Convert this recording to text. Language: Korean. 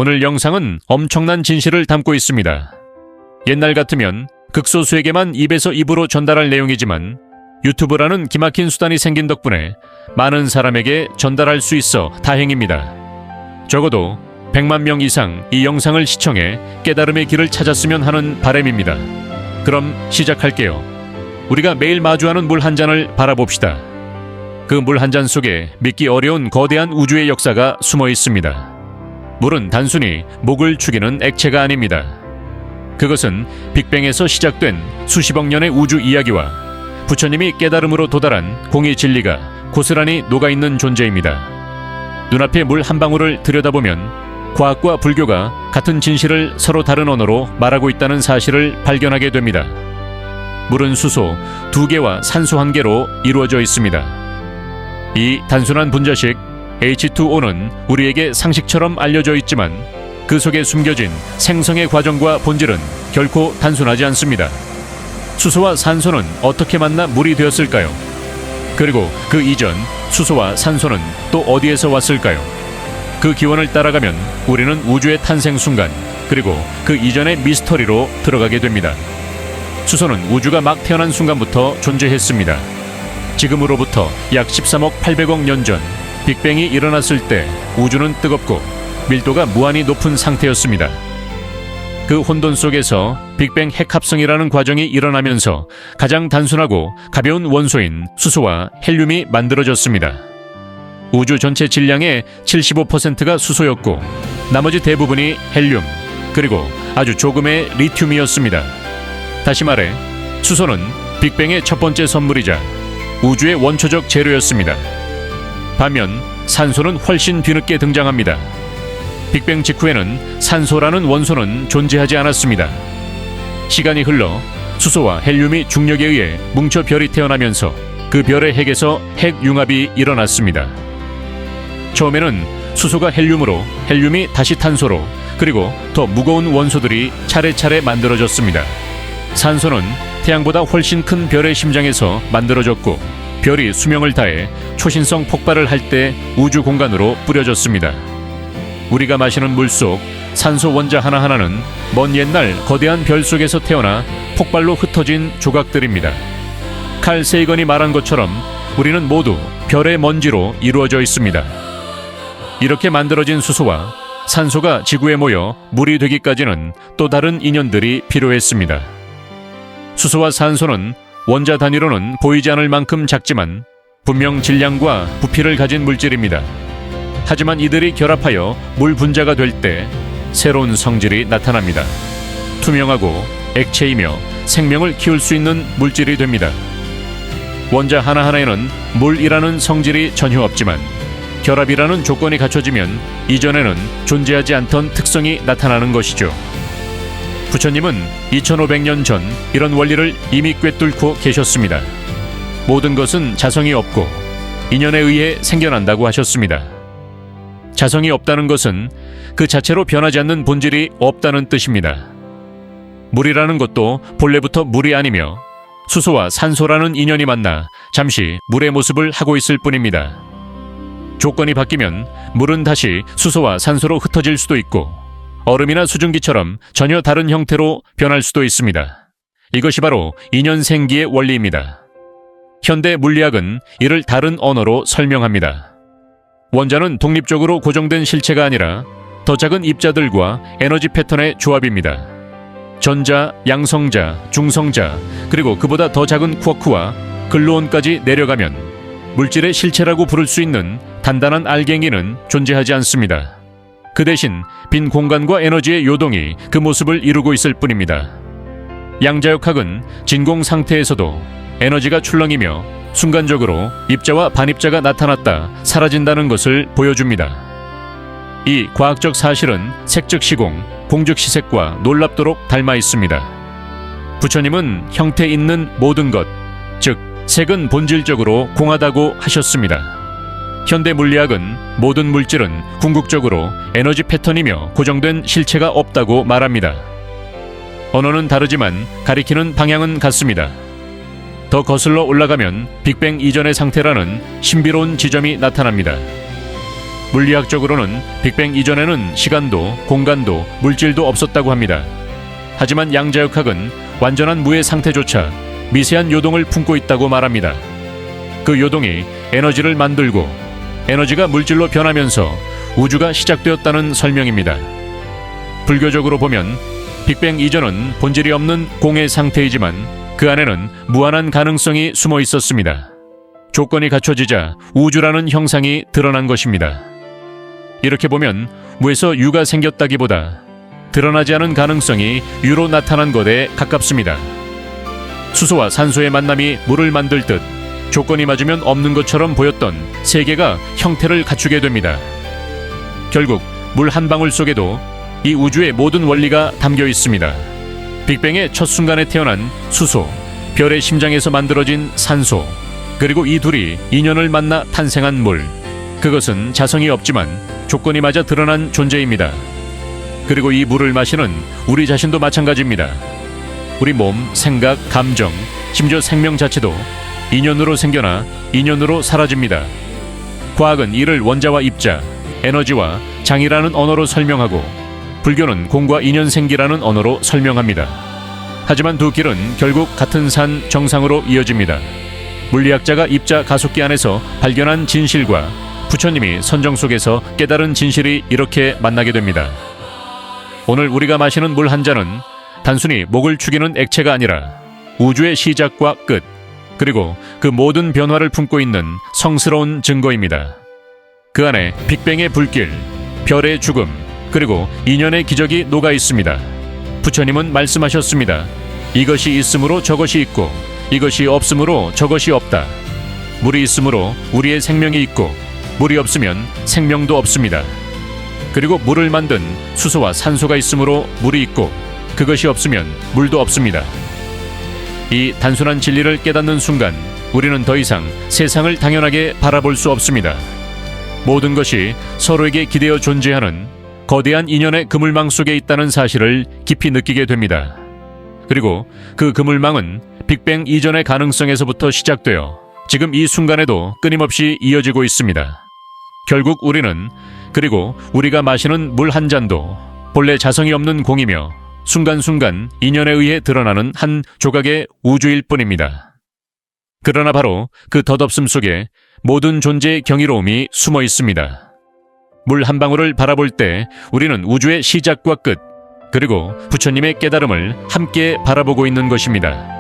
오늘 영상은 엄청난 진실을 담고 있습니다. 옛날 같으면 극소수에게만 입에서 입으로 전달할 내용이지만 유튜브라는 기막힌 수단이 생긴 덕분에 많은 사람에게 전달할 수 있어 다행입니다. 적어도 100만 명 이상 이 영상을 시청해 깨달음의 길을 찾았으면 하는 바람입니다. 그럼 시작할게요. 우리가 매일 마주하는 물 한 잔을 바라봅시다. 그 물 한 잔 속에 믿기 어려운 거대한 우주의 역사가 숨어 있습니다. 물은 단순히 목을 축이는 액체가 아닙니다. 그것은 빅뱅에서 시작된 수십억 년의 우주 이야기와 부처님이 깨달음으로 도달한 공의 진리가 고스란히 녹아있는 존재입니다. 눈앞에 물 한 방울을 들여다보면 과학과 불교가 같은 진실을 서로 다른 언어로 말하고 있다는 사실을 발견하게 됩니다. 물은 수소 2개와 산소 1개로 이루어져 있습니다. 이 단순한 분자식 H2O는 우리에게 상식처럼 알려져 있지만 그 속에 숨겨진 생성의 과정과 본질은 결코 단순하지 않습니다. 수소와 산소는 어떻게 만나 물이 되었을까요? 그리고 그 이전 수소와 산소는 또 어디에서 왔을까요? 그 기원을 따라가면 우리는 우주의 탄생 순간 그리고 그 이전의 미스터리로 들어가게 됩니다. 수소는 우주가 막 태어난 순간부터 존재했습니다. 지금으로부터 약 13억 800억 년 전 빅뱅이 일어났을 때 우주는 뜨겁고 밀도가 무한히 높은 상태였습니다. 그 혼돈 속에서 빅뱅 핵합성이라는 과정이 일어나면서 가장 단순하고 가벼운 원소인 수소와 헬륨이 만들어졌습니다. 우주 전체 질량의 75%가 수소였고 나머지 대부분이 헬륨 그리고 아주 조금의 리튬이었습니다. 다시 말해 수소는 빅뱅의 첫 번째 선물이자 우주의 원초적 재료였습니다. 반면 산소는 훨씬 뒤늦게 등장합니다. 빅뱅 직후에는 산소라는 원소는 존재하지 않았습니다. 시간이 흘러 수소와 헬륨이 중력에 의해 뭉쳐 별이 태어나면서 그 별의 핵에서 핵융합이 일어났습니다. 처음에는 수소가 헬륨으로 헬륨이 다시 탄소로 그리고 더 무거운 원소들이 차례차례 만들어졌습니다. 산소는 태양보다 훨씬 큰 별의 심장에서 만들어졌고 별이 수명을 다해 초신성 폭발을 할 때 우주 공간으로 뿌려졌습니다. 우리가 마시는 물 속 산소 원자 하나하나는 먼 옛날 거대한 별 속에서 태어나 폭발로 흩어진 조각들입니다. 칼 세이건이 말한 것처럼 우리는 모두 별의 먼지로 이루어져 있습니다. 이렇게 만들어진 수소와 산소가 지구에 모여 물이 되기까지는 또 다른 인연들이 필요했습니다. 수소와 산소는 원자 단위로는 보이지 않을 만큼 작지만 분명 질량과 부피를 가진 물질입니다. 하지만 이들이 결합하여 물 분자가 될 때 새로운 성질이 나타납니다. 투명하고 액체이며 생명을 키울 수 있는 물질이 됩니다. 원자 하나하나에는 물이라는 성질이 전혀 없지만 결합이라는 조건이 갖춰지면 이전에는 존재하지 않던 특성이 나타나는 것이죠. 부처님은 2500년 전 이런 원리를 이미 꿰뚫고 계셨습니다. 모든 것은 자성이 없고 인연에 의해 생겨난다고 하셨습니다. 자성이 없다는 것은 그 자체로 변하지 않는 본질이 없다는 뜻입니다. 물이라는 것도 본래부터 물이 아니며 수소와 산소라는 인연이 만나 잠시 물의 모습을 하고 있을 뿐입니다. 조건이 바뀌면 물은 다시 수소와 산소로 흩어질 수도 있고 얼음이나 수증기처럼 전혀 다른 형태로 변할 수도 있습니다. 이것이 바로 인연생기의 원리입니다. 현대 물리학은 이를 다른 언어로 설명합니다. 원자는 독립적으로 고정된 실체가 아니라 더 작은 입자들과 에너지 패턴의 조합입니다. 전자, 양성자, 중성자, 그리고 그보다 더 작은 쿼크와 글루온까지 내려가면 물질의 실체라고 부를 수 있는 단단한 알갱이는 존재하지 않습니다. 그 대신 빈 공간과 에너지의 요동이 그 모습을 이루고 있을 뿐입니다. 양자역학은 진공 상태에서도 에너지가 출렁이며 순간적으로 입자와 반입자가 나타났다 사라진다는 것을 보여줍니다. 이 과학적 사실은 색즉 시공, 공즉 시색과 놀랍도록 닮아 있습니다. 부처님은 형태 있는 모든 것, 즉 색은 본질적으로 공하다고 하셨습니다. 현대 물리학은 모든 물질은 궁극적으로 에너지 패턴이며 고정된 실체가 없다고 말합니다. 언어는 다르지만 가리키는 방향은 같습니다. 더 거슬러 올라가면 빅뱅 이전의 상태라는 신비로운 지점이 나타납니다. 물리학적으로는 빅뱅 이전에는 시간도 공간도 물질도 없었다고 합니다. 하지만 양자역학은 완전한 무의 상태조차 미세한 요동을 품고 있다고 말합니다. 그 요동이 에너지를 만들고 에너지가 물질로 변하면서 우주가 시작되었다는 설명입니다. 불교적으로 보면 빅뱅 이전은 본질이 없는 공의 상태이지만 그 안에는 무한한 가능성이 숨어 있었습니다. 조건이 갖춰지자 우주라는 형상이 드러난 것입니다. 이렇게 보면 무에서 유가 생겼다기보다 드러나지 않은 가능성이 유로 나타난 것에 가깝습니다. 수소와 산소의 만남이 물을 만들 듯 조건이 맞으면 없는 것처럼 보였던 세계가 형태를 갖추게 됩니다. 결국 물 한 방울 속에도 이 우주의 모든 원리가 담겨 있습니다. 빅뱅의 첫 순간에 태어난 수소, 별의 심장에서 만들어진 산소, 그리고 이 둘이 인연을 만나 탄생한 물. 그것은 자성이 없지만 조건이 맞아 드러난 존재입니다. 그리고 이 물을 마시는 우리 자신도 마찬가지입니다. 우리 몸, 생각, 감정, 심지어 생명 자체도 인연으로 생겨나 인연으로 사라집니다. 과학은 이를 원자와 입자, 에너지와 장이라는 언어로 설명하고 불교는 공과 인연생기라는 언어로 설명합니다. 하지만 두 길은 결국 같은 산 정상으로 이어집니다. 물리학자가 입자 가속기 안에서 발견한 진실과 부처님이 선정 속에서 깨달은 진실이 이렇게 만나게 됩니다. 오늘 우리가 마시는 물 한 잔은 단순히 목을 축이는 액체가 아니라 우주의 시작과 끝, 그리고 그 모든 변화를 품고 있는 성스러운 증거입니다. 그 안에 빅뱅의 불길, 별의 죽음, 그리고 인연의 기적이 녹아 있습니다. 부처님은 말씀하셨습니다. 이것이 있으므로 저것이 있고 이것이 없으므로 저것이 없다. 물이 있으므로 우리의 생명이 있고 물이 없으면 생명도 없습니다. 그리고 물을 만든 수소와 산소가 있으므로 물이 있고 그것이 없으면 물도 없습니다. 이 단순한 진리를 깨닫는 순간 우리는 더 이상 세상을 당연하게 바라볼 수 없습니다. 모든 것이 서로에게 기대어 존재하는 거대한 인연의 그물망 속에 있다는 사실을 깊이 느끼게 됩니다. 그리고 그 그물망은 빅뱅 이전의 가능성에서부터 시작되어 지금 이 순간에도 끊임없이 이어지고 있습니다. 결국 우리는, 그리고 우리가 마시는 물 한 잔도 본래 자성이 없는 공이며 순간순간 인연에 의해 드러나는 한 조각의 우주일 뿐입니다. 그러나 바로 그 덧없음 속에 모든 존재의 경이로움이 숨어 있습니다. 물 한 방울을 바라볼 때 우리는 우주의 시작과 끝, 그리고 부처님의 깨달음을 함께 바라보고 있는 것입니다.